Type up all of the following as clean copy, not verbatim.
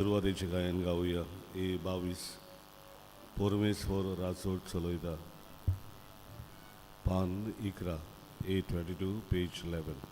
सुरवातीचे गायन गाऊया. A22 परमेश्वर राजोट चलयता. पान 11 A22 पेज 11.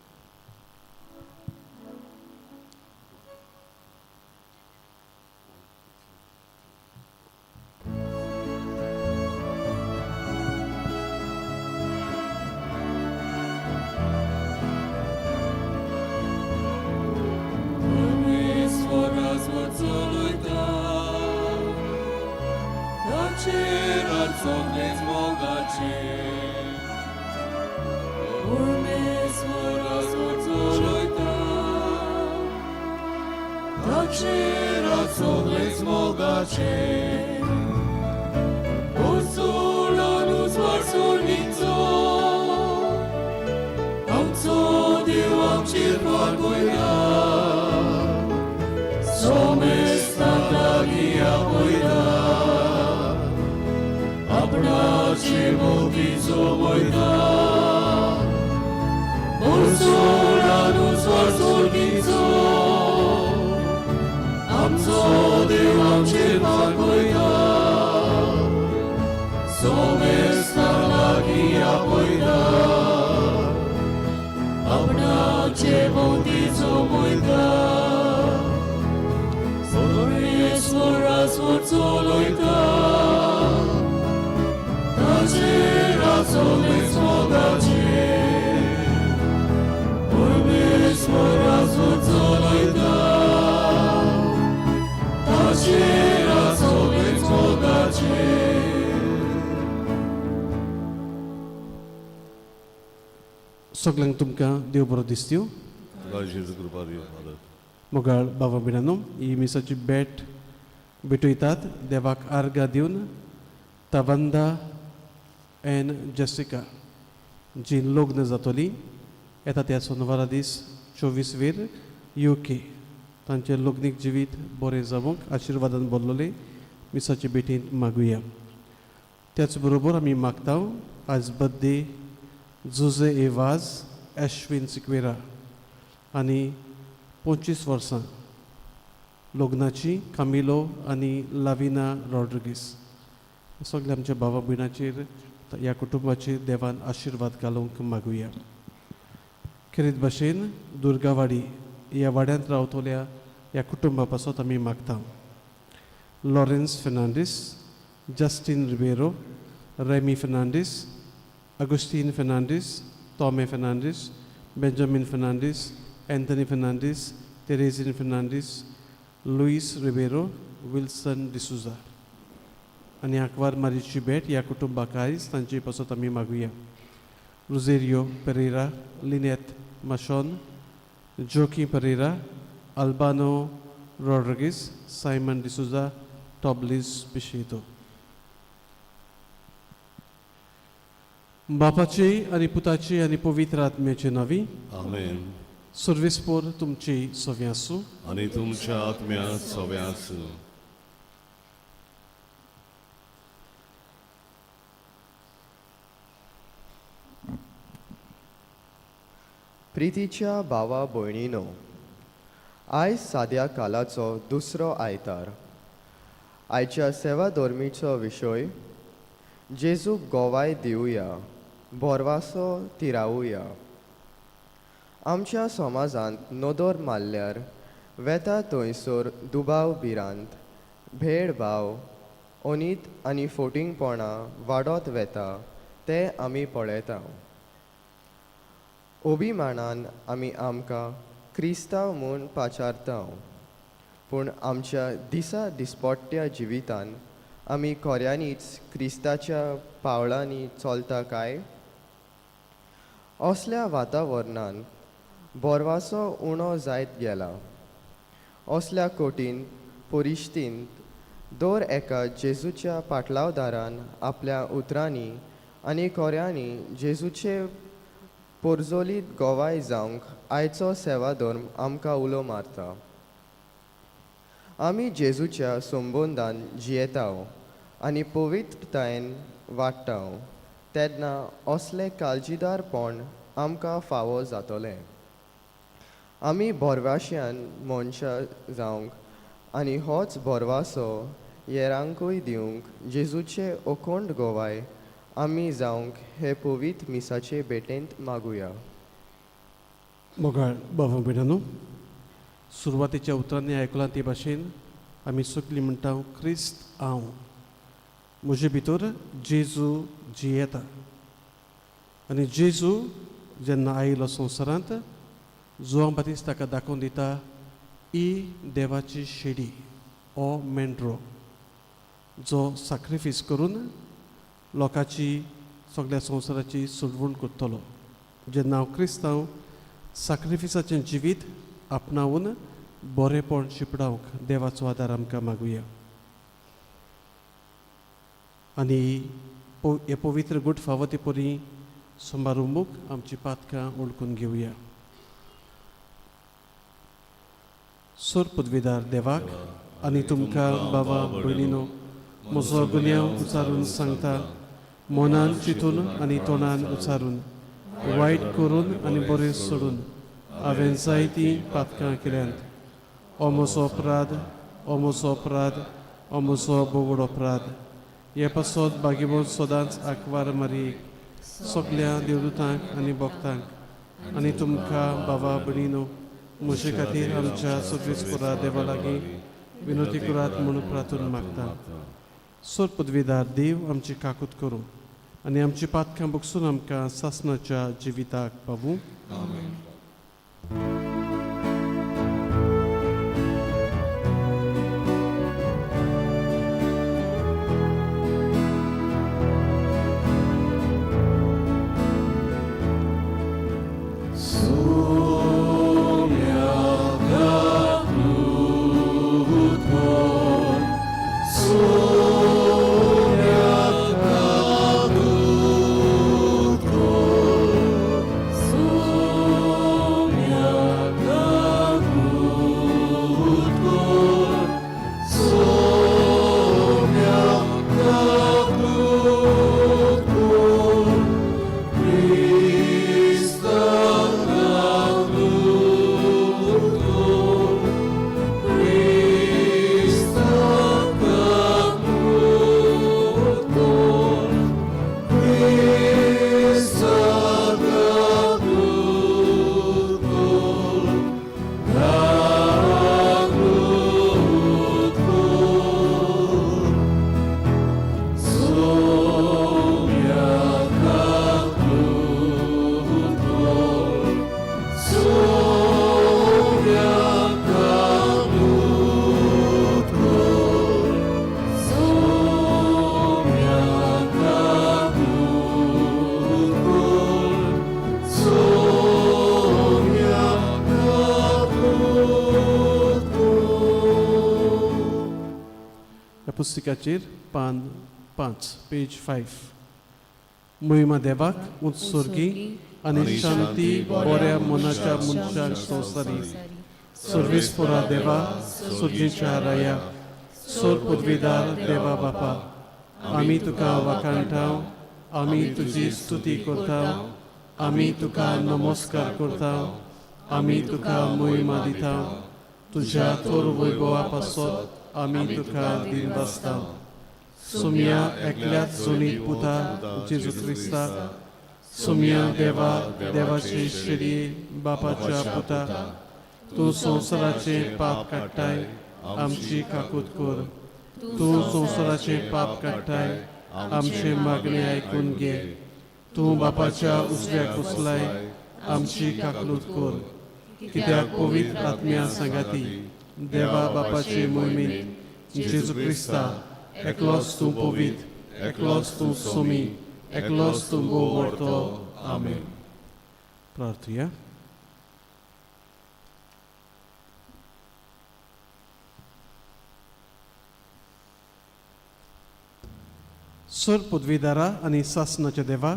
सगळ्यांक तुमकां देव बरो दीस दिवं. राजेश कृपा दिवं फादर. मोगाळ बाबा बिणानो, ही मिसाची भेट भेटयतात देवाक आर्गां दिवन तवंदा एन जेसिका जी लग्न जातली येता त्या सोनवारा दीस 24 UK तांचे लग्नीक जिवीत बरें जावंक आशिर्वादान भरलेले मिसाचे भेटींत मागुया. त्याच बरोबर आमी मागता आज बर्थडे जुजे एवाज एश्विन सिक्वेरा आनी 25 वर्सां लग्नाची कामिलो आनी लाविना रॉड्रिगीस. सगळे आमच्या भावा भयणाचेर ह्या कुटुंबाचेर देवान आशिर्वाद घालूंक मागुया. खेरीत भाशेन दुर्गावाडी ह्या वाड्यांत रावतल्या ह्या कुटुंबा पासत आमी मागता Lawrence Fernandes, Justin Ribeiro, Remy Fernandes, Agustin Fernandes, Tome Fernandes, Benjamin Fernandes, Anthony Fernandes, Teresin Fernandes, Luis Ribeiro, Wilson D'Souza. आणि आकवार मारीची भेट ह्या कुटुंबाक आयज तांचे पासत आमी मागुया. रुझेरियो पेरेरा, लिनेत माशॉन, जोकी पेरेरा, अल्बानो रॉड्रिगीस, सायमन डिसुजा, टॉबलिस पिशेतो. बापाचे आनी पुताचे आनी पवित्र आत्म्याचे नावी आमेन. सर्वेस्पोर तुमची सव्या आसूं आनी तुमच्या आत्म्यात सव्या आसूं. प्रितीच्या भावा भयणीनो, आयज साद्या कालाचो दुसरो आयतार. आयच्या सेवा धर्मीचो विशय जेजूक गोवाय दिवया, बोरवासो तिरावुया. आमच्या समाजांत नदर मारल्यार वेता थंयसर दुबाव भिरांत, भेदभाव, अनीत आनी फोटिंगपणां वाडत वेता ते आमी पळयता. अभिमानान आमी आमकां क्रिस्तांव म्हूण पाचारता, पूण आमच्या दिसा दिसपट्ट्या जिवितान आमी खऱ्यांनीच क्रिस्ताच्या पावलांनी चलता काय? असल्या वातावरणान बोरवासो उणो जायत गेला. असल्या कठीण परिस्थितींत दर एका जेजूच्या पाटलावदारान आपल्या उतरांनी आनी खऱ्यांनी जेजूचे पोरजोलीत गोवाय जावंक आयचो सेवा धर्म आमकां उलो मारता. आमी जेजूच्या संबंदान जियेताव आनी पवित्रतायेन वाडटाव तेन्ना असले काळजीदारपण आमकां फावो जातलें. आमी बोरवाश्यान मनशां जावंक आनी होच बोरवासो येरांकूय दिवंक जेजूचे अखोंड गोवाय आमी जावंक हे पवित्र मिसाचे भेटेंत मागुया. मोगाळ बाबा बिडानो, सुरवातेच्या उतरांनी आयकलां ते भाशेन आमी सगळीं म्हणटा क्रिस्त हांव. म्हजे भितर जेजू जियेता आनी जेजू जेन्ना आयलो संवसारांत जोआं बातीस ताका दाखोवन दिता ही देवाची शेडी हो मेंड्रो जो सॅक्रिफीस करून लोकांची सगळ्या संवसाराची सुडवण करतलो. जेन्ना हांव क्रिस्तांव सॅक्रिफिसाचें जिवीत आपणावून बरेपण शिपडावंक देवाचो आदार आमकां मागुया. आनी हे पवित्र गूड फावो ते परी समारंभूक आमची पातकां ओळखून घेवया. सोर पदवीदार देवाक आनी तुमकां बाबा भयणीनो म्हजो गुन्यांव उचारून सांगता, मनान चिंतून आनी तोंडान उचारून वायट करून आनी बरें सोडून हांवें जायतीं पातकां केल्यांत. हो म्हजो अपराध, हो म्हजो अपराध, हो म्हजो बोगड अपराध. हे पासत बागेबोर सदांच आंकवार मारी सगळ्या देवदूतांक आनी भक्तांक आनी तुमकां बाबा भयणीनो म्हजे खातीर आमच्या सर्वेस्परा देवा लागीं विनोती करात म्हूण प्रार्थना मागता. सोर पदवीदार देव आमची काकूत करूं आनी आमची पातकां बगसून आमकां सासणाच्या जिविताक पावूं. पुस्तकाचेर पान 5 पेज 5. महिमा देवाक उत्सर्गी आनी शांती बऱ्या मनाच्या मनशांक संवसारी सर्वेस्परा देवा सर्जेच्या राया सोर पदवीदार देवा बापा आमी तुका वाखाणटाव, आमी तुजी स्तुती करताव, आमी तुका नमस्कार करताव, आमी तुका महिमा दिताव. तुज्या थोर वैभवा पासत आमी तुका दिन बसताव. सुम्या एकल्याच सोनीत पुता जेजू क्रिस्ताक, सुम्या देवा देवाचे शेडये बापाच्या पुता, तूं संवसाराचे पाप काडटाय आमची काकूत कर. तूं संवसाराचे पाप काडटाय आमचे मागणे आयकून घे. तूं बापाच्या उजव्याक बसलाय आमची काकूत कर. कित्याक पवित्र आत्म्या सांगाती देवा बापाचे मोहिमेंत जेजू क्रिस्ता एकलोच तूं पवित्र, एकलोच तूं सोमी, एकलोच तूं गोवरतो. आमेन. प्रार्थया. सर पदवीदारा आनी सासणाच्या देवा,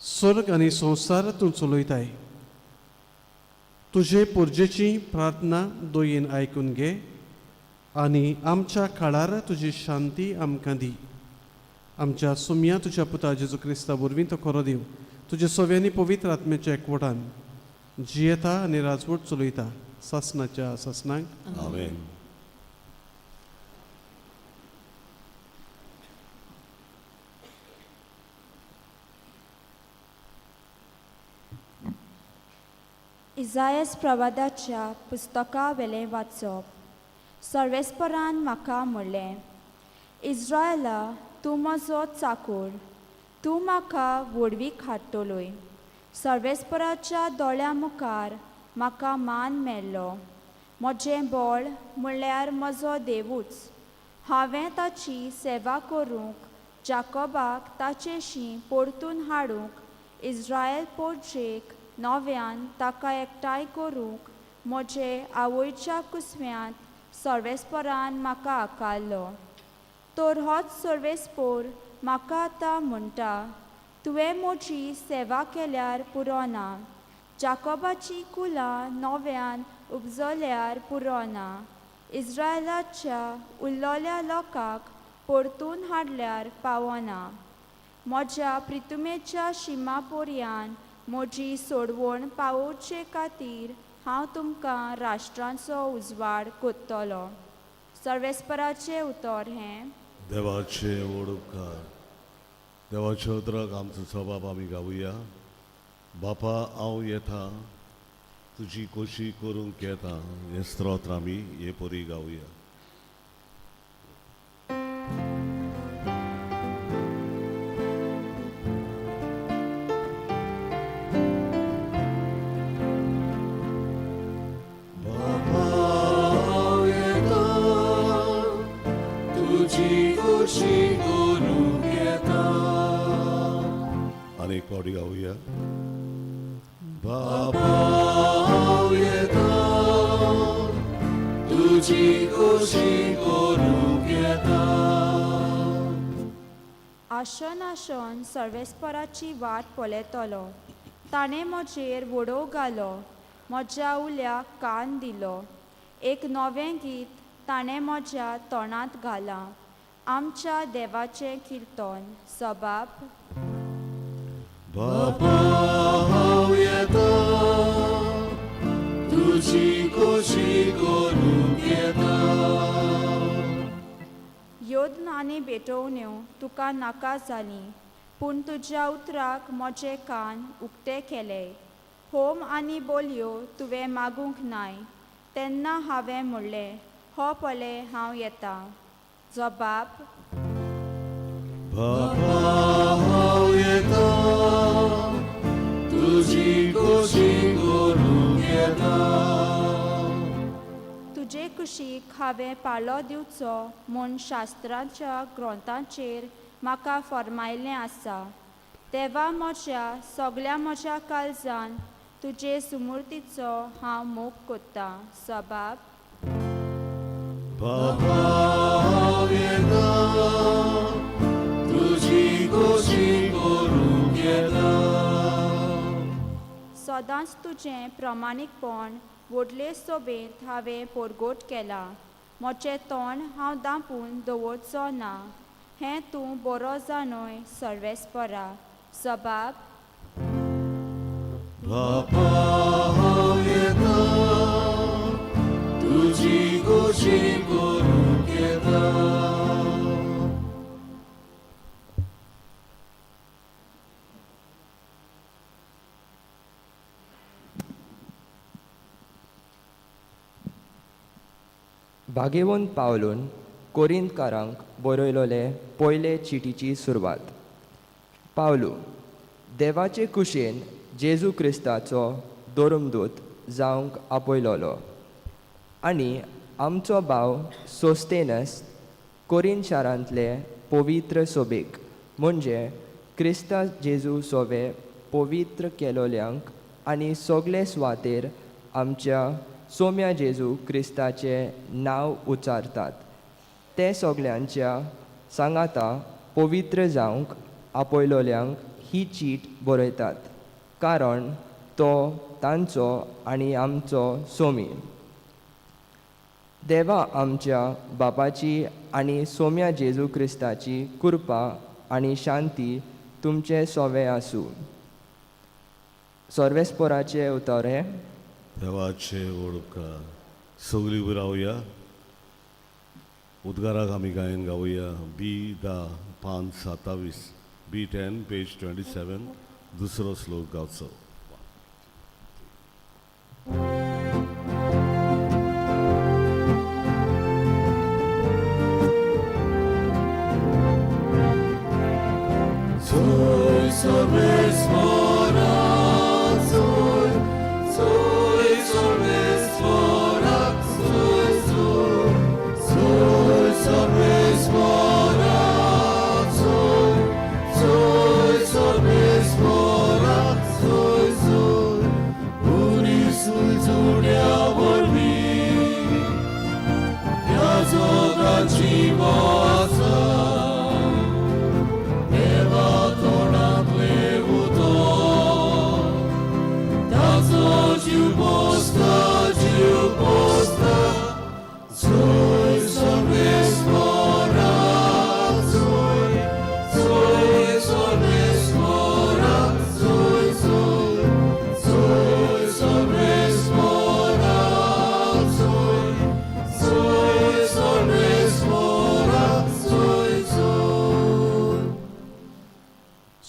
स्वर्ग आनी संवसार तूं चलयताय. तुजे पुर्जेची प्रार्थना दोयेन आयकून घे आनी आमच्या काळार तुजी शांती आमकां दी. आमच्या सुम्या तुज्या पुता जेजू क्रिस्ता वरवीं तो खरो दिव. तुजे सव्यांनी पवित्र आत्म्याच्या एकवटान जियेता आनी राजवट चलयता सासणाच्या सासणांक. आमेन. इजायास प्रवादाच्या पुस्तका वेलें वाचप. सर्वेस्परान म्हाका म्हणलें, इस्रायला, तूं म्हजो चाकूर, तूं म्हाका वडवीक हाडटलोय. सर्वेस्पराच्या दोळ्यां मुखार म्हाका मान मेळ्ळो. म्हजें बळ म्हणल्यार म्हजो देवूच. हांवें ताची सेवा करूंक, जाकोबाक ताचे शीं परतून हाडूंक, इस्रायल पोरचेक नव्यान ताका एकठांय करूंक म्हजे आवयच्या कुसव्यांत सर्वेस्परान म्हाका आकारलो. तर होच सर्वेस्पोर म्हाका आतां म्हणटा, तुवें म्हजी सेवा केल्यार पुरो ना, जाकोबाची कुलां नव्यान उपजल्यार पुरो ना, इस्रायलाच्या उरलोल्या लोकांक परतून हाडल्यार पावना. म्हज्या प्रितुमेच्या शिमा पर्यान म्हजी सोडवण पावोवचे खातीर हांव तुमकां राष्ट्रांचो उजवाड कोत्तलो. सर्वेस्पराचें उतर हें, देवाचे व्हड उपकार. देवाच्या उतराक आमचो स्वभाव आमी गावुया. बापा, हांव येता, तुजी खोशी करूंक येता, हे स्तोत्र आमी हे परी गावुया. आणि एक पावटी गावुया. बाबा तुझी खोशी करूंक येता. आशन आशन सर्वेस्पराची वाट पळयतलो. ताणें म्हजेर वडो घालो, म्हज्या उल्याक कान दिलो. एक नवें गीत ताणें म्हज्या तोंडांत घालां, आमच्या देवाचें किर्तन. सबाब, बापा हांव येता, तुझी खोशी करूंक येता. योद्न आनी भेटोवण्यो तुका नाका जाली, पूण तुज्या उतराक म्हजे कान उक्ते केले. होम आनी बोलयो तुवें मागूंक नाय. तेन्ना हांवें म्हणलें, हो पळय हांव येता. जबाब, बापा हांव येता, तुझी खोशी करूंक येता. तुजे कुशीक हांवें पाळो दिवचो म्हूण शास्त्रांच्या ग्रंथांचेर म्हाका फर्मायल्लें आसा. तेवा म्हज्या काळजान तुजे सुमूर्तीचो हांव मोग कोत्ता. सबाब, बापा हांव येता, तुझी खोशी करूंक येता. सदांच तुजें प्रमाणीकपण व्हडले सोबेत हांवें परगोट केला. म्हजें तोंड हांव दांपून दवरचो ना, हें तूं बरो जाणय सर्वेस्परा. सबाब, बापा हांव येता, तुझी खोशी करूंक येता. भाग्यवंत पावलून कोरिंतकारांक बरयलोले पयले चिटीची सुरवात. पावलू, देवाचे कुशेन जेजू क्रिस्ताचो दोरमदूत जावंक आपयलोलो आनी आमचो भाव सोस्तेनस कोरिंत शारांतले पवित्र सोबेक, म्हणजे क्रिस्ता जेजू सोवे पवित्र केलोल्यांक आनी सगळे सुवातेर आमच्या सोम्या जेजू क्रिस्ताचें नांव उच्चारतात, ते सगळ्यांच्या सांगाता पवित्र जावंक आपयलोल्यांक ही चीट बरयतात, कारण तो तांचो आनी आमचो सोमी. देवा आमच्या बापाची आनी सोम्या जेजू क्रिस्ताची कृपा आनी शांती तुमचे सोवे आसूं. सर्वेस्पोराचे उतर हे, देवाचे व्हड उपकार. सगळीं उबी रावया. उद्गाराक आमी गायन गावुया. B10:5:27, B10 पेज 27, दुसरो श्लोक गावचो. जिवो आसा देवा तोंडांतले उदक ताचो जीव पोसता जय सर्वेस्पराक जय सर्वेस्पराक जय सर्वेस्पराक जय सर्वेस्पराक जय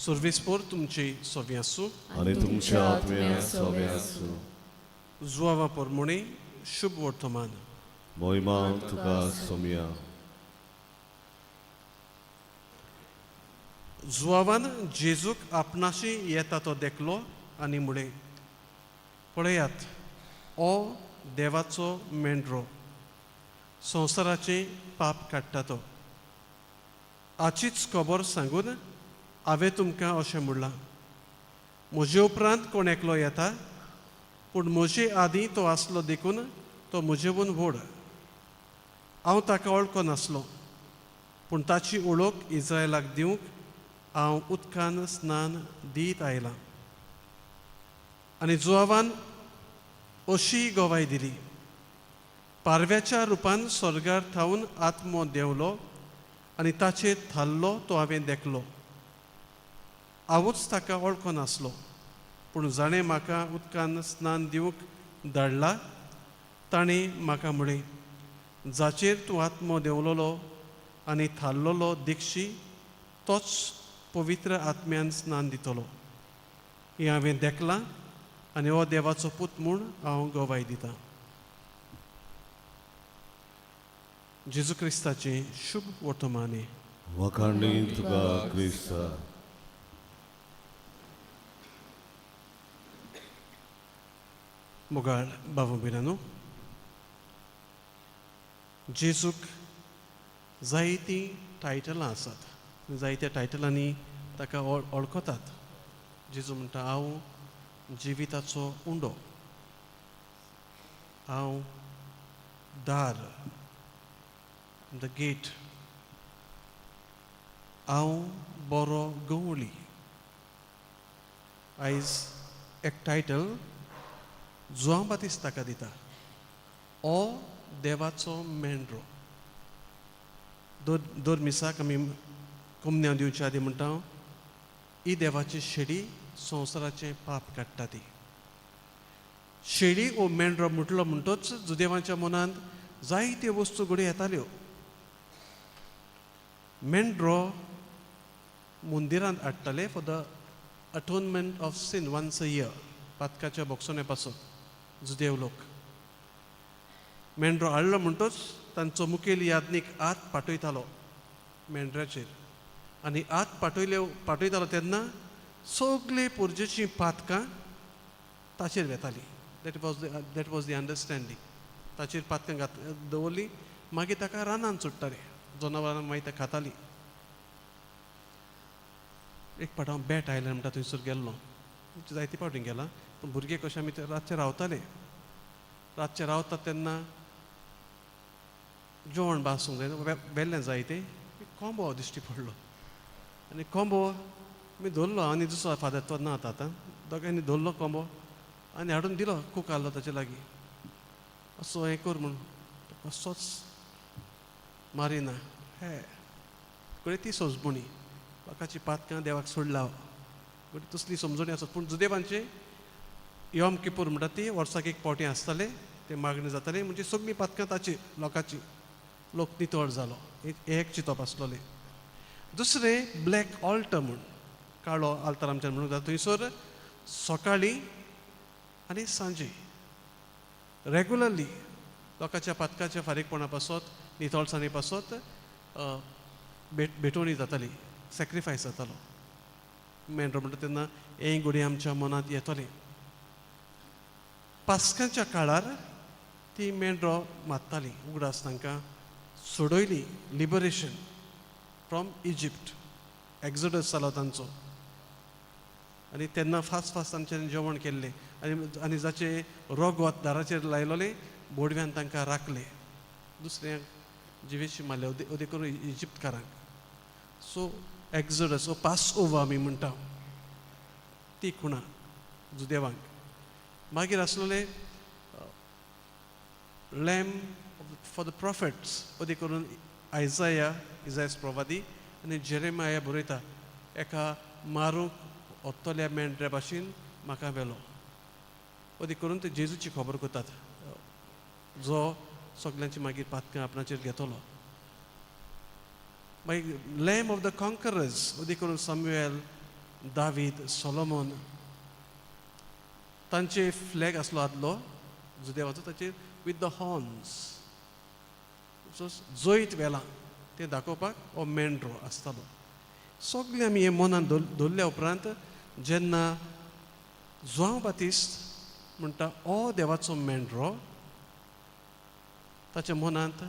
सर्वेस्पर तुमची सोवी आसूं. आनी तुमच्या आत्म्या सोबे आसूं. जुवावा पोरमोणी शुभ वर्तमान. मोहिमा तुका सोमिया. जुवावान जेजूक आपणाशी येता तो देखलो आनी मुळे पळयात ओ देवाचो मेंढरो संवसाराचे पाप काडटा तो. आचीच खबर सांगून हांवें तुमकां अशें म्हणलां म्हजे उपरांत कोण एकलो येता पूण म्हजे आदीं तो आसलो देखून तो म्हजेवन व्हड. हांव ताका वळखो नासलो पूण ताची ओळख इस्रायलाक दिवंक हांव उदकान स्नान दीत आयलां. आनी जुवावान अशी गोवाय दिली पारव्याच्या रुपान स्वर्गार थावन आत्मो देंवलो आनी ताचेर थाल्लो तो हांवें देखलो. हांवूच ताका वळखो नासलो पूण जाणें म्हाका उदकान स्नान दिवंक धाडला ताणें म्हाका म्हळें जाचेर तूं आत्मो देंवलोलो आनी थाल्लोलो दिक्षी तोच पवित्र आत्म्यान स्नान दितलो. हें हांवें देखलां आनी हो देवाचो पूत म्हूण हांव गोवाय दितां. जेजू क्रिस्ताचें शुभ वर्तमाने. वखाणी तुका क्रिस्ता. मोगाळ बाबा बिरानो जेजूक जायतीं टायटलां आसात. जायत्या टायटलांनी ताका वळखतात. जेजू म्हणटा हांव जिविताचो उंडो, हांव दार द गेट, हांव बरो गवळी. आयज एक टायटल जुआंव बातिस्त ताका दिता ओ देवाचो मेंढरो. दर मिसाक आमी कुमन्यां दिवच्या आदी म्हणटा ही देवाची शेडी संवसाराचें पाप काडटा ती. शेडी ओ मेंढरो म्हटलो म्हणटच जुदेवांच्या मनांत जायत्यो वस्तू घडये येताल्यो. मेंढरो मंदिरांत हाडटाले for the atonement of sin once a year. पातकाच्या बोक्सोने पासून जुदेव लोक मेंढरो हाडलो म्हणटच तांचो मुखेल यादनीक हात पाटयतालो मेंढऱ्याचेर आनी हात पाटयतालो तेन्ना सगळीं पुर्जेचीं पातकां ताचेर वेतालीं. That was the understanding. ताचेर पातकां दवरलीं मागीर ताका रानांत सुट्टाले. जनावरां मागीर ते खातालीं. एक फावट हांव बॅट आयलँड म्हणटा थंयसर गेल्लो. जायते फावटी गेलां पूण भुरगे कशे आमी रातचे रावताले. रातचे रावतात तेन्ना जेवण बासूंक जाय वेल्लें जाय तें कोंबो दिश्टी पडलो आनी कोंबो मी धरलो आनी दुसरो फादर तो ना आतां दोगांयनी धरलो कोंबो आनी हाडून दिलो कूक आहलो ताचे लागीं. असो हें कर म्हूण कसोच मारिना. हे कळ्ळें ती सोजमुणी लोकांची पातकां देवाक सोडला. गती तसली समजणी आसत. पूण जुदेवांचे योम किपूर म्हणटा ती वर्साक एक फावटी आसताले. ते मागणी जाताली म्हणजे सगळीं पातकां ताची लोकांची. लोक नितळ जालो. एक चिंतप आसलोलें. दुसरें ब्लॅक ऑल्टर म्हूण काळो आल्तार आमच्यान म्हणून जाता. थंयसर सकाळीं आनी सांजे रेगुलरली लोकांच्या पातकाच्या फारीकपणा पासत नितळसाणी पासत भेटवणी जाताली. सॅक्रिफायस जातालो. मेंढरो म्हणटा तेन्ना हें घडये आमच्या मनांत येतलें. पास्कांच्या काळार ती मेंढरो मारताली. उगडास तांकां सोडयली. Liberation from Egypt. एक्झोडस जालो तांचो. आनी तेन्ना फास्ट तांच्यांनी जेवण केल्लें आनी जाचे रोग वत दाराचेर लायलोले बोडव्यान तांकां राखले. दुसऱ्याक जिवेशी मारल्या उदे करून इजिप्तकारांक. सो एक्झोडस पास ओवर आमी म्हणटा ती खुणा जुदेवांक. मागीर आसलेले लॅम फॉर द प्रॉफिट्स उदे करून इजायास प्रवादी आनी जेरेमाया बरयता एका मारूंक ओत्तल्या मेंढऱ्या भाशेन म्हाका व्हेलो. उदे करून ते जेजूची खबर करतात जो सगल्यांची मागीर पातकां आपणाचेर घेतलो. मागीर लॅम ऑफ द कॉन्करर्स उदे करून सामुएल, दावीद, सोलोमोन तांचे फ्लॅग आसलो आदलो जुदेवाचो ताचेर विथ द हॉर्न्स. सो जोयत वेलां तें दाखोवपाक हो मेंढरो आसतालो. सगळे आमी हे मनान दवरल्या उपरांत जेन्ना जुआंव बातिस्त म्हणटा हो देवाचो मेंढरो ताच्या मनांत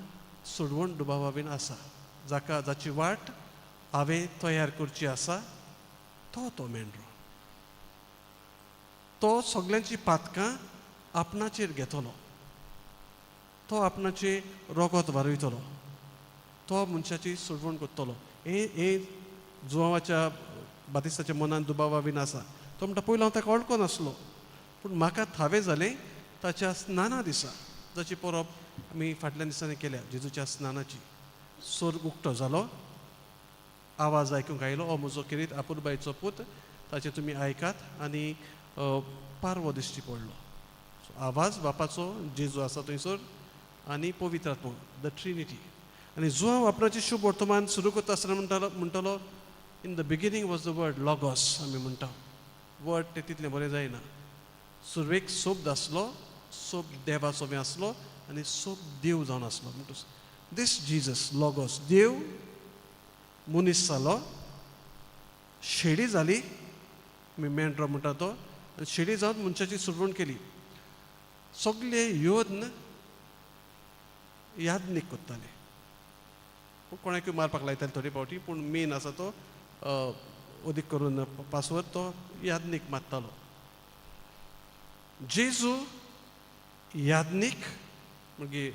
सोडवण दुबावा बीन आसा, जाची वाट हांवें तयार करची आसा तो मेंढरो. तो सगल्यांची पातकां आपणाचेर घेतलो. तो आपणाचे रोगत वारयतलो. तो मनशाची सोडवण करतलो. हे जुआंवाच्या बातिस्ताच्या मनान दुबावा बीन आसा. तो म्हणटा पयलो हांव ताका वळखो नासलो, पूण म्हाका थावे जालें ताच्या स्नाना दिसा, जाची परब आमी फाटल्या दिसांनी केल्या जेजूच्या स्नानाची. स्वर्ग उक्तो जालो, आवाज आयकूंक आयलो, हो म्हजो किरीत आपुरबायेचो पूत, ताचे तुमी आयकात. आनी पारवो दिश्टी पडलो. आवाज बापाचो जेजू आसा थंयसर आनी पवित्र आत्मा, द ट्रिनिटी. आनी जुआंव आपणाचें शुभ वर्तमान सुरू करता आसतना म्हणटलो in the beginning was the word logos. आमी म्हणटा वर्ड तें तितलें बरें जायना. सुरवेक सोब आसलो, सोब देवाचो बी आसलो आनी सोब देव जावन आसलो. म्हणटा दीस जिजस लॉगोस, देव मनीस जालो, शेडी जाली, आमी मेंढरो म्हणटा तो, आनी शेडी जावन मनशाची सुरवण केली. सगळे योद्न यादनीक कोत्ताले. कोणाकूय मारपाक लायताले थोडी फावटी, पूण मेन आसा तो उदीक करून पासवर तो यादनीक मारतालो. जेजू यादनीक मागीर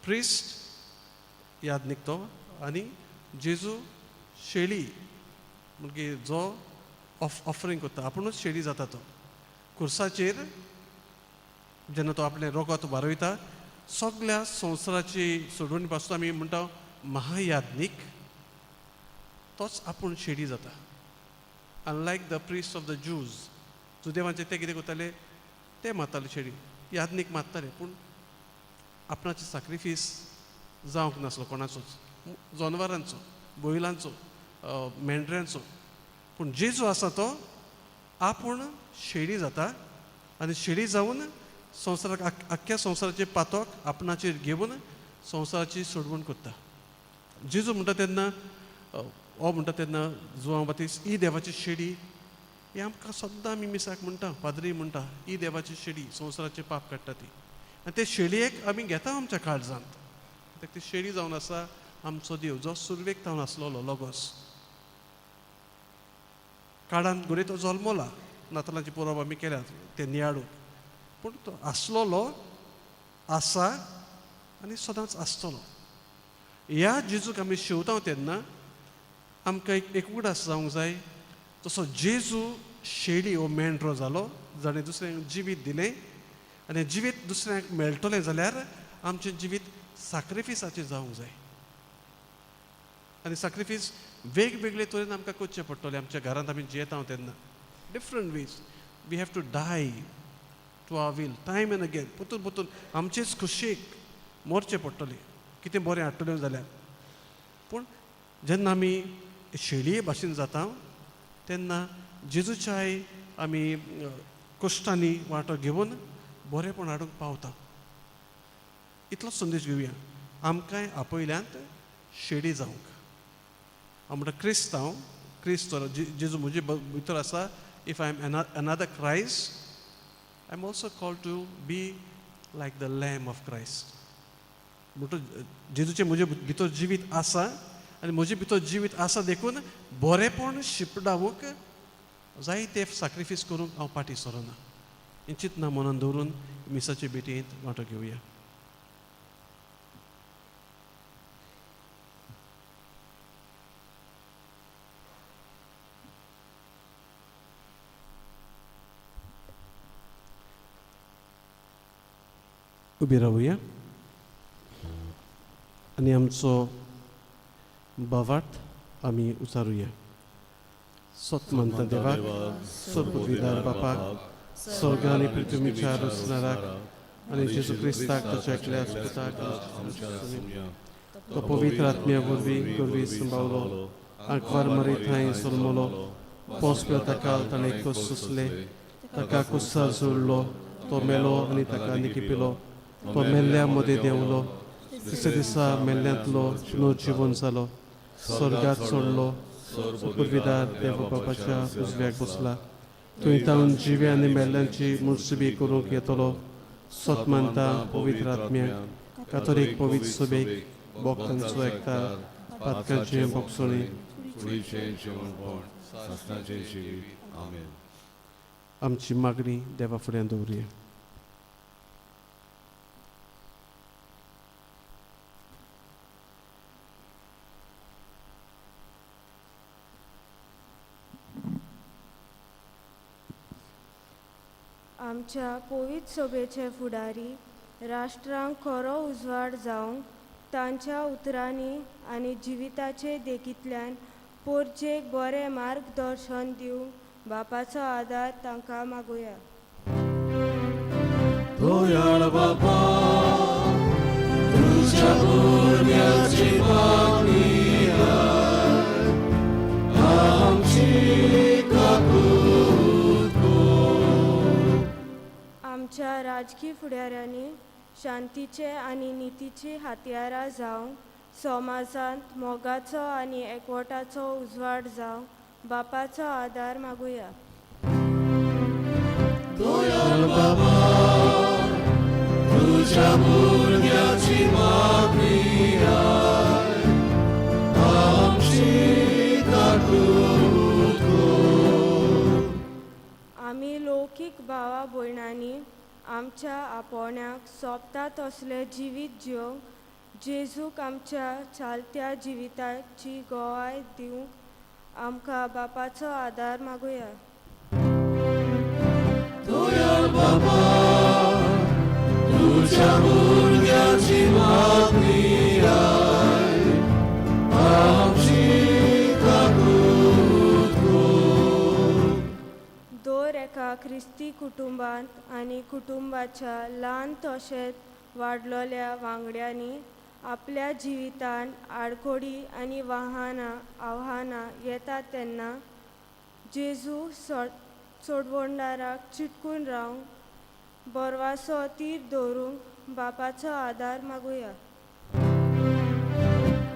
प्रिस्ट यादनीक तो, आनी जेजू शेळी मागीर जो ऑफरींग करता, आपुणूच शेळी जाता तो. खुर्साचेर जेन्ना तो आपलें रोगत वारयता, सगळ्या संवसाराची सोडवणी पासून आमी म्हणटा महायादनीक, तोच आपूण शेडी जाता. अनलायक द प्रिस्ट ऑफ द जूज, जुदेवांचे ते कितें करताले, ते मारताले शेडी, यादनीक मारताले, पूण आपणाचो सॅक्रिफीस जावंक नासलो कोणाचोच, जनवरांचो, बैलांचो, मेंढऱ्यांचो. पूण जेजू आसा तो आपूण शेडी जाता आनी शेडी जावन संवसाराक आख्ख्या संवसाराचे पातोक आपणाचेर घेवन संवसाराची सोडवण करता. जेजू म्हणटा तेन्ना हो म्हणटा तेन्ना जुआंव बातिस्त ही देवाची शेडी, ही आमकां सद्दां आमी मिसाक म्हणटा, पाद्री म्हणटा ही देवाची शेडी, संवसाराचे पाप काडटा ती. आनी ते शेडयेक आमी घेता आमच्या काळजांत. ती शेडी जावन आसा आमचो देव, जो सुरवेक जावन आसलोलो लॉगोस. काळान घडये तो जल्मला, नातालांची परब आमी केल्या ते नियाळूक, पूण तो आसलोलो, आसा आनी सदांच आसतलो. ह्या जेजूक आमी शेवता तेन्ना आमकां एक उगडास जावंक जाय. तसो जेजू शेडी हो मेंढरो जालो, जाणें दुसऱ्यांक जिवीत दिलें, आनी जिवीत दुसऱ्यांक मेळटलें जाल्यार आमचें जिवीत सॅक्रिफिसाचें जावंक जाय. आनी सॅक्रिफीस वेगवेगळे तरेन आमकां करचें पडटलें. आमच्या घरांत आमी जियेता तेन्ना different ways we have to die to our will time and again. परतून परतून आमचेच खुशेक मरचें पडटलें, कितें बरें हाडटलें जाल्यार. पूण जेन्ना आमी शेळये भाशेन जाता तेन्ना जेजूच्याय आमी कश्टांनी वांटो घेवन बरेंपण हाडूंक पावता. इतलोच संदेश घेवया, आमकांय आपयल्यांत शेडी जावंक. हांव म्हणटा क्रिस्त जेजू म्हजे भितर आसा. If I am another Christ, I am also called to be like the lamb of Christ. म्हणटा जेजूचे म्हजे भितर जिवीत आसा आनी म्हजे भितर जिवीत आसा देखून बरेंपण शिपडावूंक जाय ते सॅक्रिफीस करूंक हांव फाटीं सरना. हें चिंतना मनान दवरून मिसाचे भेटेंत वांटो घेवया. उबी रावुया आणि आमचो बावार्थ आमी उचारुया. सोत म्हणटा देवाक, सोदपदवीदार बापाक, स्वर्ग आनी पृथ्वीच्या रचणाराक आनी जेजू क्रिस्ताक ताच्या एकल्या पुताक तो पवित्र आत्म्या वरवीं गोरवी सांबाळलो आंकवार मरी थंय जल्मलो पोसप्यो ताका ताणें कस सुसले ताका कुस्सा जोडलो तो मेलो आनी ताका निकिपिलो तो मेल्ल्या मदीं देंवलो तिसऱ्या दिसा मेल्ल्यांतलो पुनर्जीवन जालो स्वर्गात सोडलो पदवीदार देव बापाच्या उजव्याक बसला थंय तावन जिवे आनी मेल्ल्यांची मुर्सुबी करूंक येतलो सोत मानता पवित्र आत्म्याक कातोलीक पवित्र सभेक भक्तांचो एकठार पातकांचे भोगसणी फुडीचें जेवणपण सासणाचें जिवीत. आमेन. आमची मागणी देवा फुड्यान दवरुया. आमच्या पवित्र सभेचे फुडारी राष्ट्रांक खरो उजवाड जावंक तांच्या उतरांनी आनी जिविताचे देखींतल्यान पोरचेक बरें मार्गदर्शन दिवंक बापाचो आदार तांकां मागुया. दयाळ बाबा, तुझ्या भुरग्याची मागणी आमची काकूट कर. आमच्या राजकीय फुडाऱ्यांनी शांतीचे आनी नितीची हातयारां जावंक समाजांत मोगाचो आनी एकवटाचो उजवाड जावंक बापाचो आदार मागुया. दयाळ बाबा, तुझ्या भुरग्याची मागणी आमची काकूट कर. आमी लौकीक भावा भयणांनी आमच्या आपोवण्याक सोबता तसले जिवीत जिवंक जेजूक आमच्या चालत्या जिविताची गोवाय दिवंक आमकां बापाचो आदार मागुया. दयाळ बाबा, तुझ्या भुरग्याची मागणी आमची काकूट कर. दर एका ख्रिस्ती कुटुंबांत आनी कुटुंबाच्या ल्हान तशेंच वाडलेल्या वांगड्यांनी आपल्या जिवितान आडखोडी आनी आव्हानां येतात तेन्ना जेजू सोडवणदाराक चिटकून रावंक बरवासो तीर दवरूंक बापाचो आदार मागुया.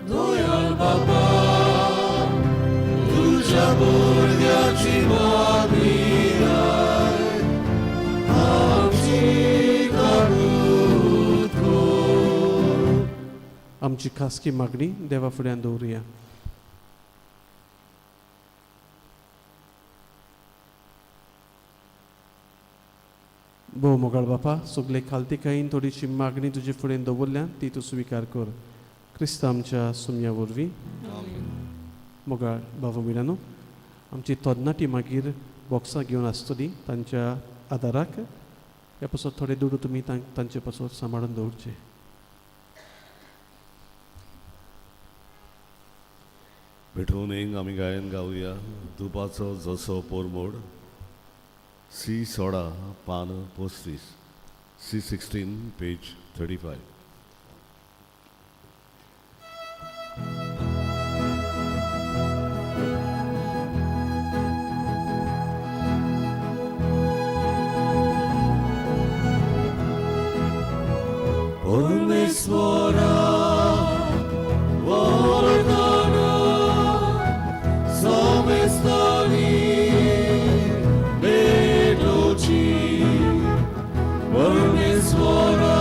दयाळ बाबा, तुझ्या भुरग्याची मागणी आमची काकूट कर. आमची खासगी मागणी देवा फुड्यान दवरुया. भोव मोगाळ बापा, सगळे खालतीकायेन थोडीशी मागणी तुजे फुडें दवरल्या ती तूं स्विकार कर. क्रिस्त आमच्या सुमया वरवीं. मोगाळ बाबा मिलानो, आमची तोदनाटी मागीर बॉक्सां घेवन आसतली तांच्या आदाराक ह्या पासून थोडे दुडू तुमी तांचे पासून सांबाळून दवरचे. विठोवणेक आमी गायन गावया. दुपाचो जसो पोरमोड सी 16 पान 35 C16 पेज 35. परमेश्वरा वरदाना समेस्तानी बेटोची परमेश्वरा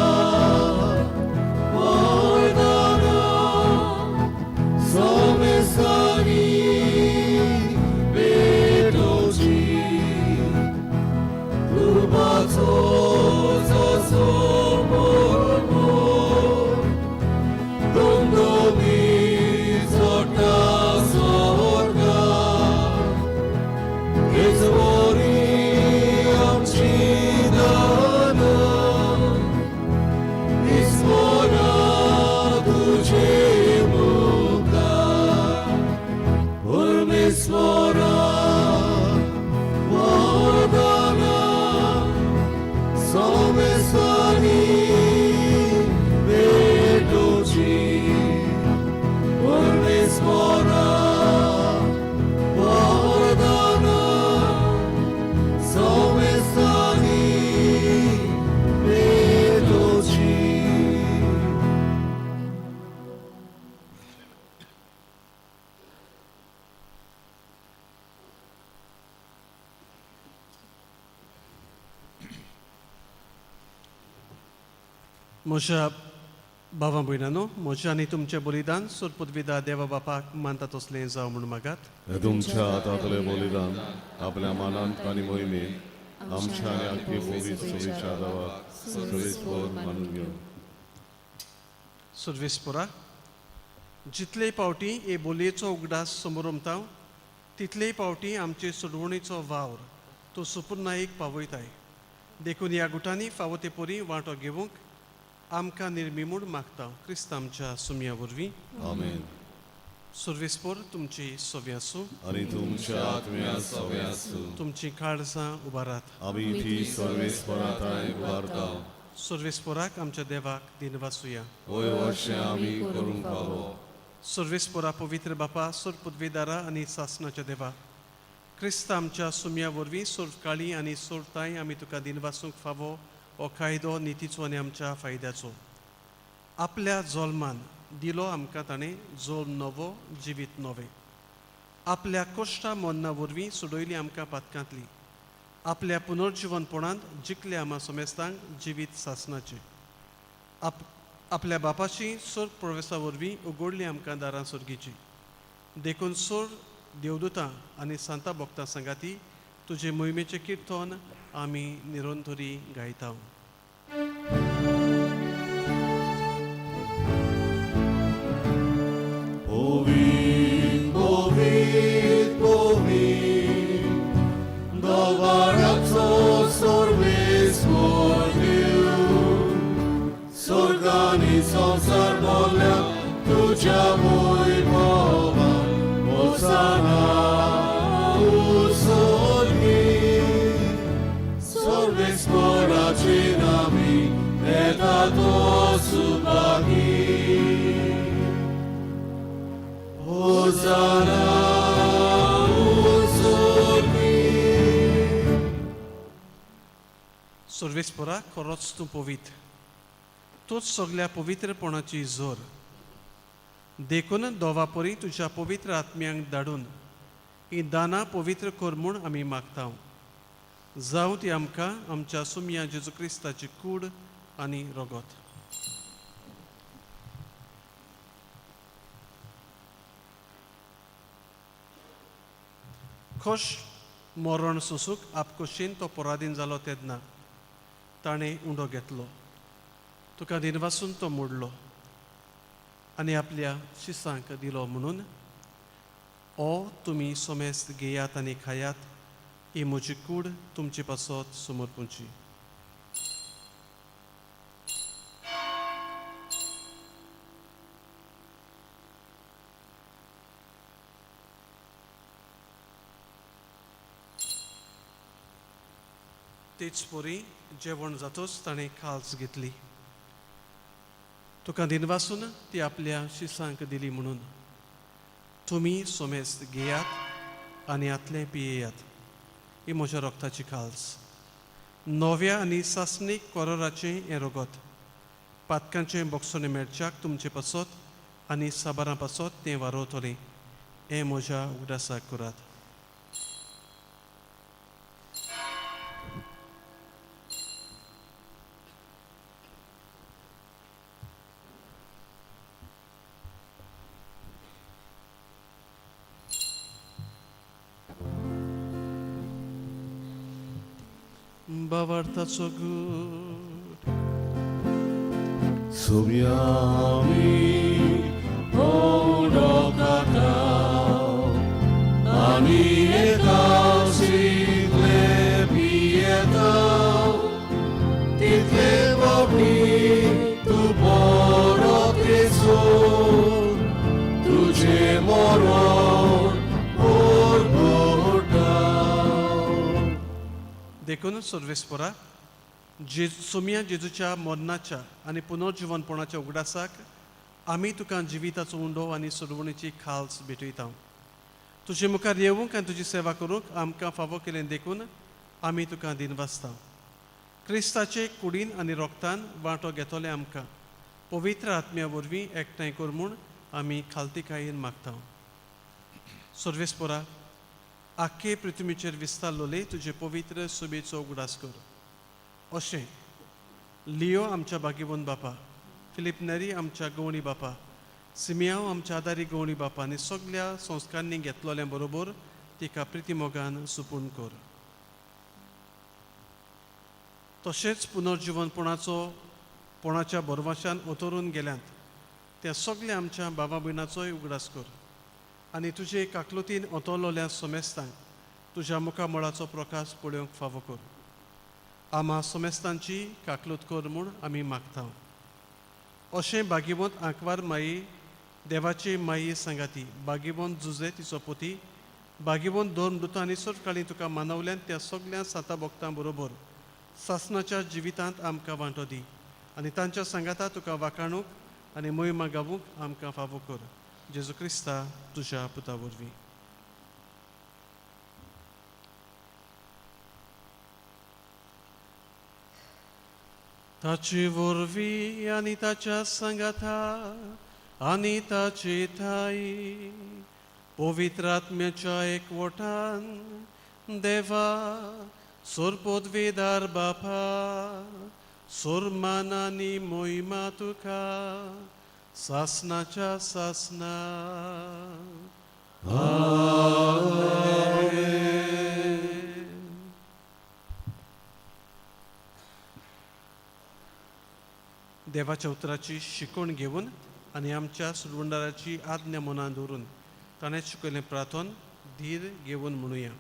म्हज्या भावां भयणांनो, म्हजें आनी तुमचें बलिदान सोरपदविदा देवा बापाक मानता तसलें जावं म्हूण मागात. हे तुमच्या हातांतलें बलिदान आपल्या मानांत आनी मोहिमेंत आमच्या आनी आख्खे बोरी सोयीच्या देवाक सर्वेस्पर मानून घेवन सर्वेस्परा, जितले पावटी हे बोलयेचो उगडास समोर उमताव तितलेय पावटी आमचे सोडवणेचो वावर तो सुपूर्णायेक पावयताय. देखून ह्या गुटांनी फावो ते परी वांटो घेवंक आमकां निर्मिमूड मागता. क्रिस्त आमच्या सुमया वरवीं. आमेन. सर्वेस्पर तुमची सोवी आसूं. आनी तुमच्या आत्म्या सवे आसूं. तुमची काळजां उबारात. आमी ती सर्वेस्पराताय उबारता. सर्वेस्पराक आमच्या देवाक दिनवासुया. होय अशें आमी करूंक फावो. सर्वेस्परा पवित्र बापा, सोर पदवेदारा आनी सासणाच्या देवा, क्रिस्त आमच्या सुमया वरवीं सोरकाळी आनी सोरताय आमी तुका दिनवासूंक फावो हो कायदो नितीचो आनी आमच्या फायद्याचो. आपल्या जल्मान दिलो आमकां ताणें जोल नवो जिवीत नवे. आपल्या कश्टा मोन्ना वरवीं सोडयली आमकां पातकांतली. आपल्या पुनर्जिवनपणांत जिखले आमा समेस्तांक जिवीत सासणाचे. आपल्या बापाची सोर प्रवेशा वरवीं उगडली आमकां दारां सर्गीची. देखून सोर देवदूतां आनी सांता भक्तां सांगाती तुजे मोहिमेचें किर्तन आमी निरंतरी गायता. Povit, povit, povit, dovaraczo sorvescor Deum, sorgani sonsar bolia, tuja voi pova, Hosanna, usorgi, sorvescor acinami, et ato subagi. Hosanna, usorgi. सर्वेस्परा खरोच तूं पवित्र. तूंच सगल्या पवित्रपणाची जोर. देखून दोवा परी तुज्या पवित्र आत्म्यांक धाडून ही दानां पवित्र कर म्हूण आमी मागता. जावं ती आमकां आमच्या सुमया जेजू क्रिस्ताची कूड आनी रगत. खोश मरण सोसूंक आपकोशेन तो पराधीन जालो तेन्ना ताणें उंडो घेतलो. तुका दिनवासून तो मोडलो आनी आपल्या शिसांक दिलो म्हणून ओ तुमी सोमेस्त घेयात आनी खायात. ही म्हजी कूड तुमचे पासत समोर पोंची. तेच पोरी जेवण जातोच ताणें खालस घेतली. तुका दिनवासून ती आपल्या शिसांक दिली म्हणून तुमी सोमेस्त घेयात आनी आतलें पियेयात. ही म्हज्या रक्ताची खालस. नव्या आनी सासणीक कोरोराचें हें रगत पातकांचें बोगसोने मेळच्याक तुमचे पासत आनी साबारां पासत तें वारोवतलें. हें म्हज्या उगडासाक करात. Bavartaco good. Sumiami, odokatao, ani etao sigle pietao, title bobni tu porot esor, tuce moron देखून सर्वेस्परा सोमया जेजूच्या मरणाच्या आनी पुनर्जिवनपणाच्या उगडासाक आमी तुका जिविताचो उंडो आनी सोडवणेची खालस भेटयता. तुजे मुखार येवंक आनी तुजी सेवा करूंक आमकां फावो केलें देखून आमी तुका दिनवासता. क्रिस्ताचे कुडीन आनी रोगतान वांटो घेतले आमकां पवित्र आत्म्या वरवीं एकठांय कर म्हूण आमी खालतीकायेन मागता. सर्वेस्परा आख्खे पृथ्वीचेर विस्तारलोले तुजे पवित्र सुबेचो उगडास कर. अशें लिओ आमच्या बागीबोन बापा, फिलिप नेरी आमच्या गवणी बापा, सिमियाव आमच्या आदारी गवणी बापा आनी सगळ्या संस्कारांनी घेतलोल्या बरोबर तिका प्रिती मोगान सुपून कर. तशेंच पुनर्जीवनपणाच्या बरवाशान उतरून गेल्यांत त्या सगळ्या आमच्या बाबा भयणाचोय उगडास कर आनी तुजे काकलुतीन ओतोलोल्या सोमेस्तांक तुज्या मुखामळाचो प्रकाश पळोवंक फावो कर. आम्हा सोमेस्तांची काकलूत कर म्हूण आमी मागता. अशें बागीबोंत आंकवार माई देवाची माई सांगाती, बागीबोंत जुजे तिचो पोती, बागीबोंत दोन दुतां आनी काळी तुका मानवल्यान त्या सगळ्या साता भक्तां बरोबर सासणाच्या जिवितांत आमकां वांटो दी आनी तांच्या सांगाता तुका वाखाणूक आनी मोहिमा गावूंक आमकां फावो कर. जेजू क्रिस्ता तुज्या पुता वरवीं. ताचे वरवीं आनी ताच्या सांगाता आनी ताचे थाई पवित्र आत्म्याच्या एकवटान देवा सोरपोदवेदार बापा सोरमान आनी मोहिमा तुका सासनाच्या सासना. देवाच्या उतराची शिकवण घेवन आनी आमच्या सुरवंडाराची आज्ञा मनान दवरून ताणें शिकयलें प्रार्थन धीर घेवन म्हणुया.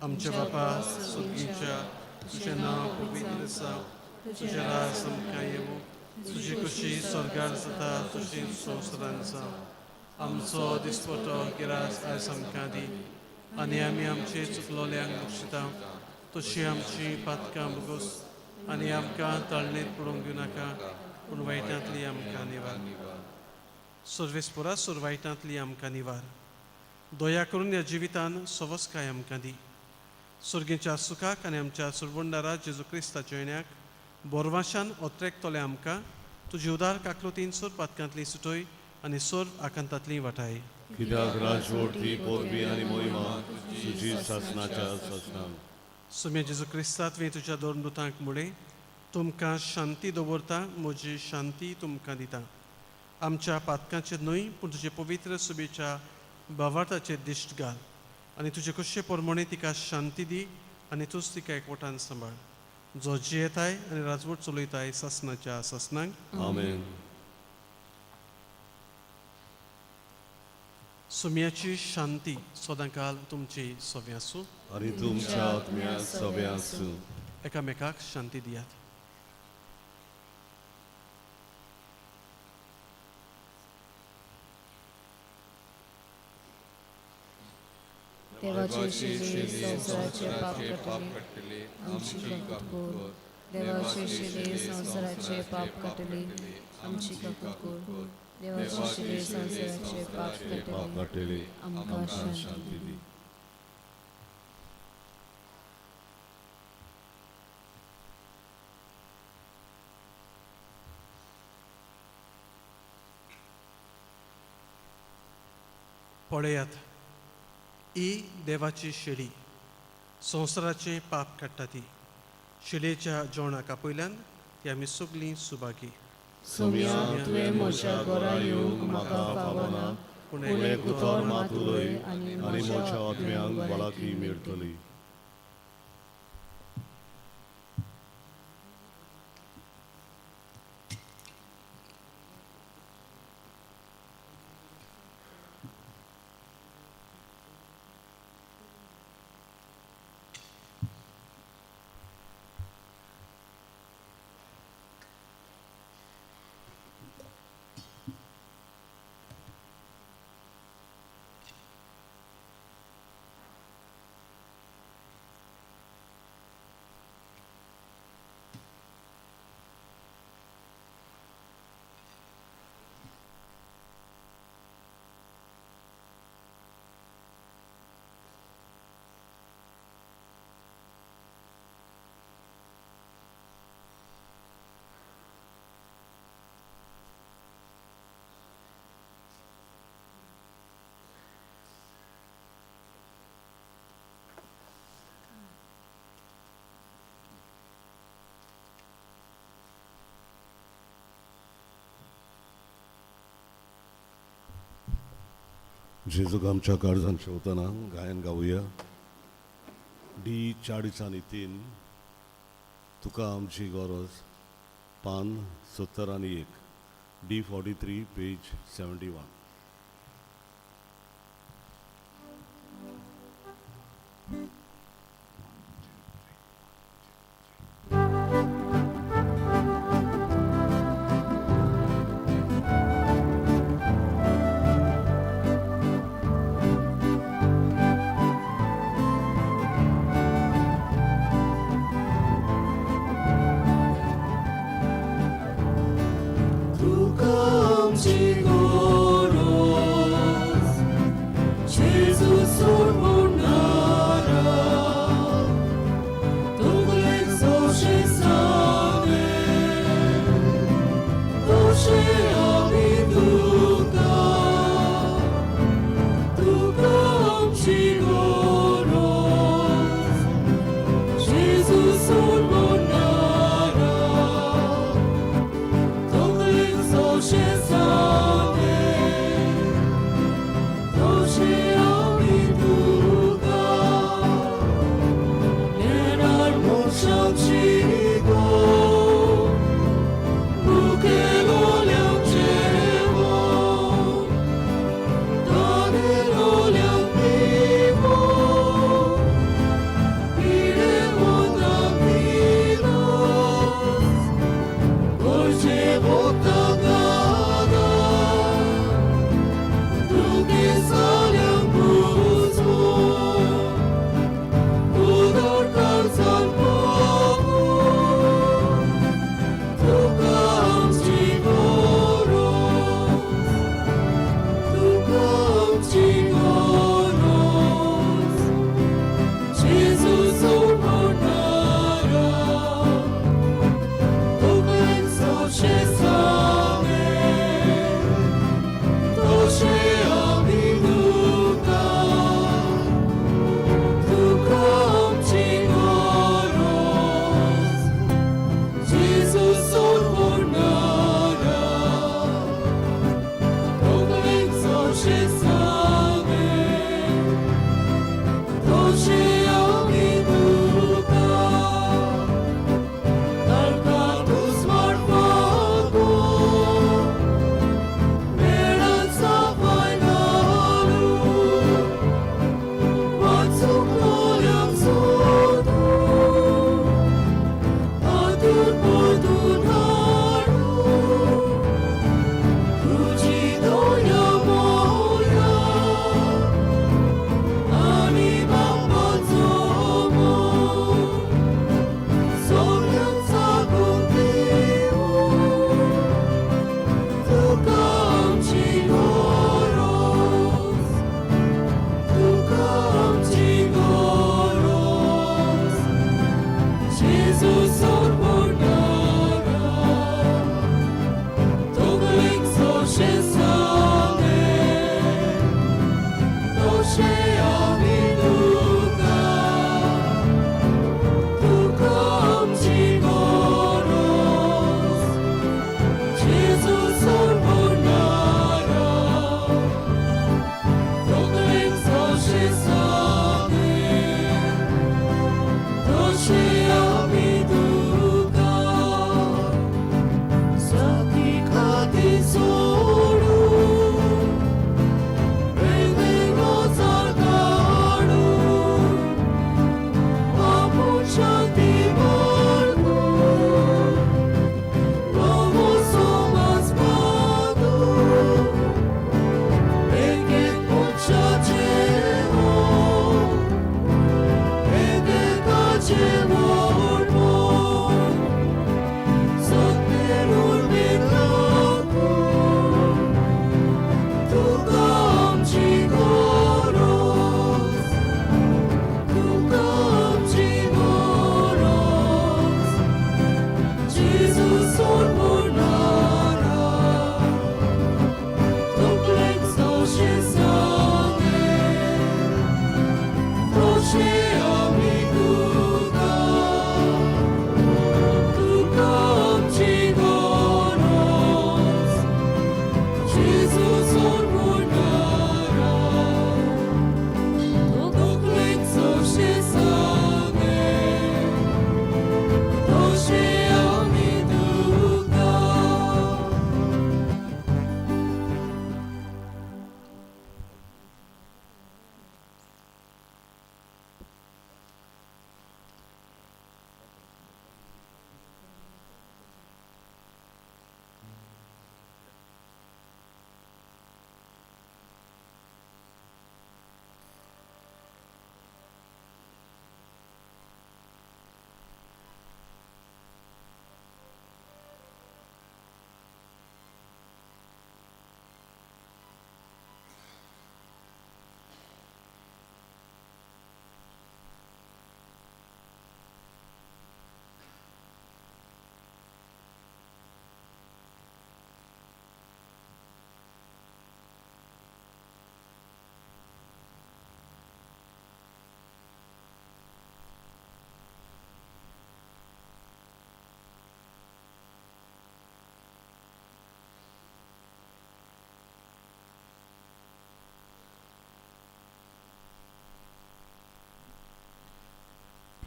आमच्या बापा सुगीच्या तुजें नांव पवित्र जावं, तुजें राज आमकां येवं, तुजी कशी स्वर्गार जाता तशी संवसारांत जावं. आमचो दिसपतो गिरास आयज आमकां दी आनी आमी आमचे चुकलोल्यांक बक्षिता तशी आमची पातकां बगोस आनी आमकां तळणेंत पडोवंक दिवं नाका पूण वायटांतली आमकां निवार. सर्वेस्परा सोर वायटांतली आमकां निवार. दया करून ह्या जिवितान सवस्काय आमकां दी. सुर्गेच्या सुखाक आनी आमच्या सुरवंडारा जेजू क्रिस्ताच्या येण्याक बोरवाशान ओत्रेकतोले आमकां तुजी उदार काकलुतीन सोर पातकांतली सुटोय आनी सोर आकांतांतली वाटाय. कित्याक राजवटी पोरबी आनी मोहिमा तुजी सासनाच्या सासनांक. सुम्या जेजू क्रिस्तांतवी तुज्या दोन दुतांक मुळे तुमकां शांती दवरता, म्हजी शांती तुमकां दिता. आमच्या पातकांचेर न्हय पूण तुजे पवित्र सुबेच्या भावार्थाचेर दिश्ट घाल आनी तुजे कशे परमणे तिका शांती दी आनी तूंच तिका एकवटान सांबाळ. जो जियेताय आनी राजवट चलयताय सासनाच्या सासनांक. आमेन. सुम्याची शांती सदांकाल तुमची सोबे आसूं आनी तुमच्या आत्म्या सोबे आसूं. एकामेकाक शांती दियात. देवाचे शिले संवसाराचे पाप कटले आमची काकूत कोर. देवाचे शिले संवसाराचे पाप कटले आमची काकूत कोर. देवाचे शिले संवसाराचे पाप कटले आमकां शांती दी. पळयात ही देवाची शेळी संवसाराचे पाप काडटा ती. शेळयेच्या जेवणाक आपयल्यान ती आमी सगळीं सुभागी. सुम्या तुवें म्हज्या घरा येवंक म्हाका फावना पूण एक उतर मात उलय आनी म्हज्या आत्म्यांक भलायकी मेळटली. जेजूक आमच्या काळजान शेवतना गायन गावुया. D40 तुका आमची गरज पान 71 D43 page 71. Jesus, our Nara.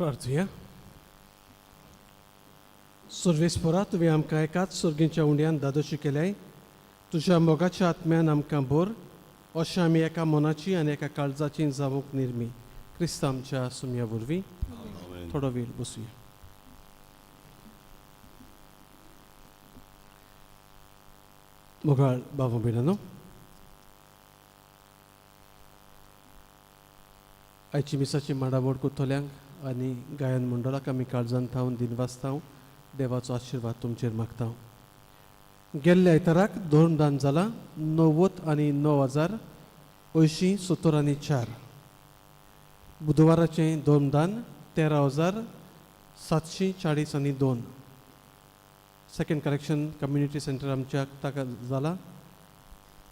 प्रार्थुया. सर्वेस्परा तुवें आमकां एकाच सर्गेच्या उंड्यान दादोशी केल्याय. तुज्या मोगाच्या आत्म्यान आमकां भर अशें आमी एका मनाची आनी एका काळजाची जावूंक निर्मी. क्रिस्त आमच्या सुमया वरवीं. थोडो वेळ बसूया. मोगाळ बाबा भयणानो, आयची मिसाची माडावड कोतोल्यांक आनी गायन मंडळाक आमी काळजान थावन दिनवासता देवाचो आशिर्वाद तुमचेर मागता. गेल्ल्या आयताराक दोन दान जाला 90 आनी 9,80,70 बुधवाराचे दोन दान 13,740 सेकंड करेक्शन कम्युनिटी सेंटर आमच्या ताका जाला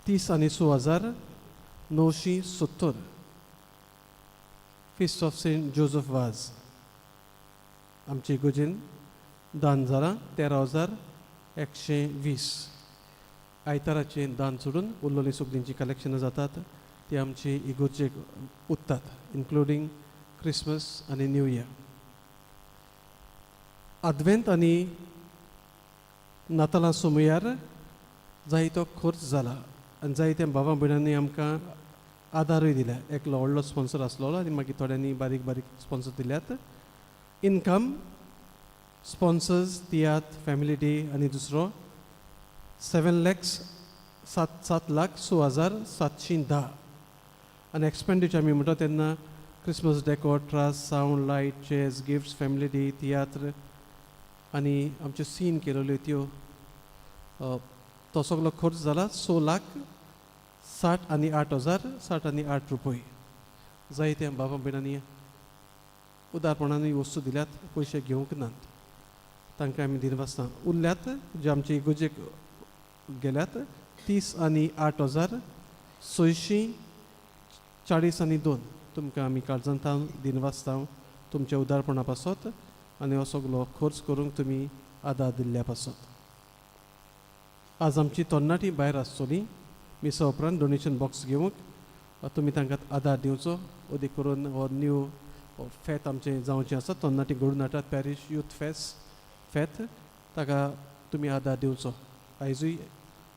30,06,970 फिस्ट ऑफ सेंट जोसेफ वाज आमचे इगोजेन दान जाला 13,120. आयताराचे दान सोडून उरलेली सगळींची कलेक्शनां जातात ती आमची इगोजेक उत्तात, इन्क्लुडींग क्रिसमस आनी न्यू इयर. आदवेंत आनी नातालां सुमयार जायतो खर्च जाला आनी जायत्या भावां भयणांनी आमकां आदारूय दिल्या. एकलो व्हडलो स्पॉन्सर आसलो आनी मागीर थोड्यांनी बारीक बारीक स्पॉन्सर दिल्यात. इनकम स्पॉन्सर्स दियात फॅमिली डे आनी दुसरो 7,06,710 आनी एक्सपेंडिचर आमी म्हणटा तेन्ना Christmas decor, trust, sound, light, chairs, gifts, family day, तियात्र आनी आमच्यो सीन केलेल्यो त्यो तो सगळो खर्च जाला 6,60,08,060 रुपये. जायत्या बाबा भयणांनी उदारपणान वस्तू दिल्यात, पयशे घेवंक नात, तांकां आमी दिनवासता. उरल्यात जे आमचे इगोजेक गेल्यात 30,08,640 तुमकां आमी काळजांत दिनवासता तुमच्या उदारपणा पासत आनी हो सगळो खर्च करूंक तुमी आदार दिल्ल्या पासत. आज आमची तरणाटी भायर आसतली. मिसा उपरांत डोनेशन बॉक्स घेवंक तुमी तांकां आदार दिवचो. अदीक करून हो न्यू फेत आमचें जावचें आसा, तरणाटी घडून हाडटात पॅरीश यूथ फेत, ताका तुमी आदार दिवचो. आयजूय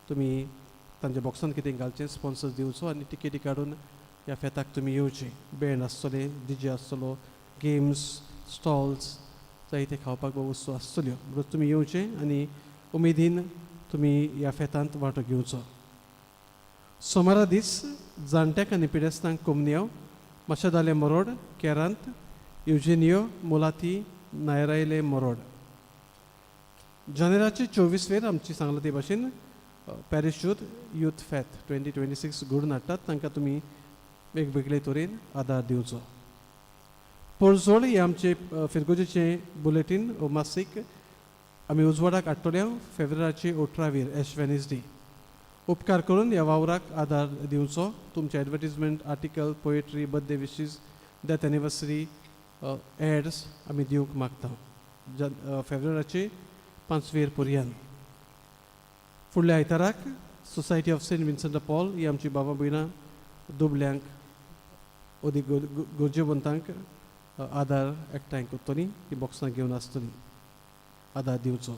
तुमी तांच्या बॉक्सान कितें घालचें, स्पॉन्सर्स दिवचो आनी टिकेटी काडून ह्या फेताक तुमी येवचें. बँड आसतले, DJ आसतलो, गेम्स, स्टॉल्स, जायते खावपाक वस्तू आसतल्यो. म्हणून तुमी येवचें आनी उमेदीन तुमी ह्या फेतांत वांटो घेवचो. सोमारा दीस जाणट्याक आनी पिडेस्तांक कोमन्याव माशेदाले मरोड, केरांत, युजेनियो, मोलाती, नायरायले मरोड. जानेराचे 24 आमची सांगला ते भाशेन पॅरीश यूथ फेत 2026 घडून हाडटात. तांकां तुमी वेगवेगळे तरेन आदार दिवचो. पोरजोळ हे आमचे फिरगोजेचे बुलेटीन मासीक आमी उजवाडाक हाडटले फेब्रुवारीचे 18 एश वेनिसडे. उपकार करून ह्या वावराक आदार दिवचो. तुमचे advertisement, article, poetry, birthday wishes, death anniversary, ads आमी दिवंक मागता. फेब्रुवारीचे 5 पर्यंत. फुडल्या आयताराक society of Saint Vincent Paul ही आमची बाबा भयणां दुबल्यांक अदीक गरजेवंतांक आदार एकठांय करतली. ती बॉक्सां घेवन आसतली. आदार दिवचो.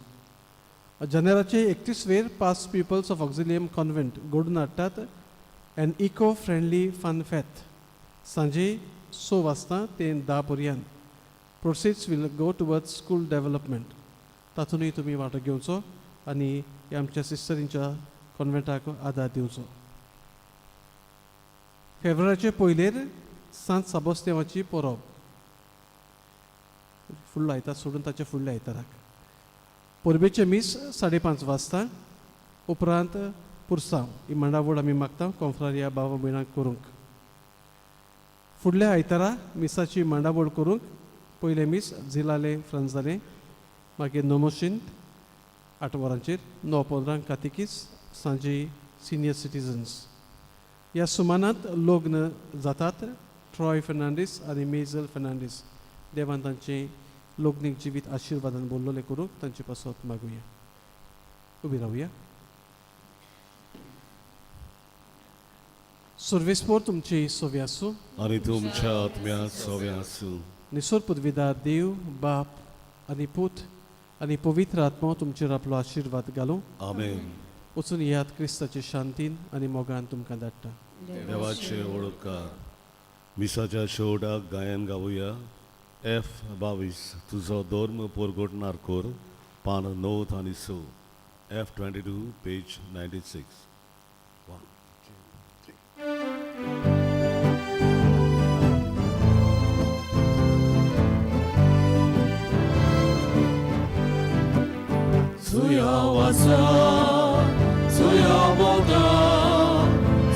जानेराचे 31 पास पिपल्स ऑफ ऑक्झिलियम कॉन्व्हेंट घडून हाडटात an eco friendly fun faith सांजे 6 वाजता ते 10 पर्यंत. Proceeds will go towards school development. तातूंतय तुमी वांटो घेवचो आनी आमच्या सिस्टरींच्या कॉन्व्हेंटाक आदार दिवचो. फेब्रुवारीचे 1 सांत साबोस्तेवाची परब फुडलो आयतार सोडून ताच्या फुडल्या आयताराक. परबेचे मीस 5:30 वाजता. उपरांत पुरसांव ही मांडावळ आमी मागता कॉन्फ्रारिया बाबा भयणांक करूंक. फुडल्या आयतारा मिसाची मांडावळ करूंक पयले मीस झिलाले फ्रांस जालें, मागीर नोमोशिंत 8 वरांचेर, 9:15 कातिकीस, सांजे सिनियर सिटीजन्स. ह्या सुमानांत लग्न जातात ट्रॉय फेर्नांडीस आनी मेजल फेर्नांडीस. देवान तांचें लग्नीक जिवीत आशिर्वादान बोल्लोलें करूंक तांचे पासत मागुया. उबी रावया. सर्वेस्पोर तुमची सोवी आसूं आणि तुमच्या आत्म्यात सोबे आसूं. निसोर पदवीदार देव बाप आनी पूत आनी पवित्र आत्मा तुमचेर आपलो आशिर्वाद घालूं. आमेन. वचून यात क्रिस्ताचे शांतीन आनी मोगान तुमकां धाडटा. देवाचे ओळखकार मिसाच्या शेवटाक गायन गावुया. F22 तुजो धर्म परगटणार कोर पान 9 आनी 6. F22 page 96. 1, 2, 3. Zuja łasa, zuja woda,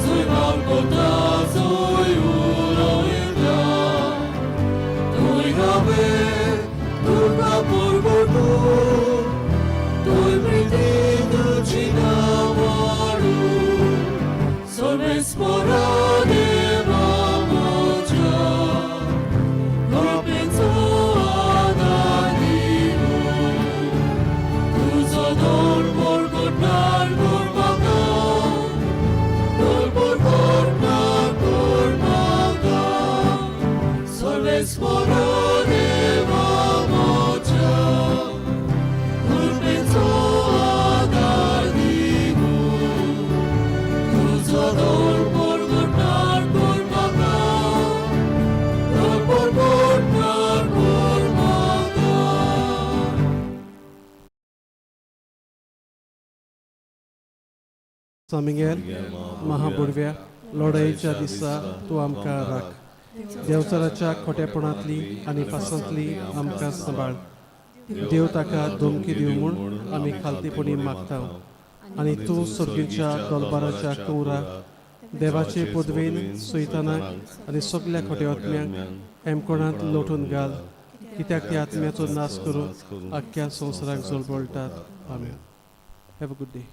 zuj walkota, zuj uroida. Tuj gabe, turka purgotu, tuj briti ducina waru. Solve sporade mamocha, golpenzo adaniru. Dol borgotnar gormaga, dol borgotnar gormaga. Soles morone mamocha, urbenzo adadimu. Tuzo dol borgotnar gormaga, dol borgotnar gormaga. सामिंगेल महाबुडव्या लढाईच्या दिसा तूं आमकां राख. देंवचाराच्या खोटेपणांतली आनी पासांतली आमकां सांबाळ. देव ताका धमकी दिवं म्हूण आमी खालतीपणी मागता. आनी तूं सर्गीच्या दोलबाराच्या कौराक देवाचे पदवेन सैतानाक आनी सगल्या खोटे आत्म्यांक हेमकोणांत लोटून घाल. कित्याक त्या आत्म्याचो नाश करून आख्ख्या संवसाराक जळबळटात. Amen. Have a good day.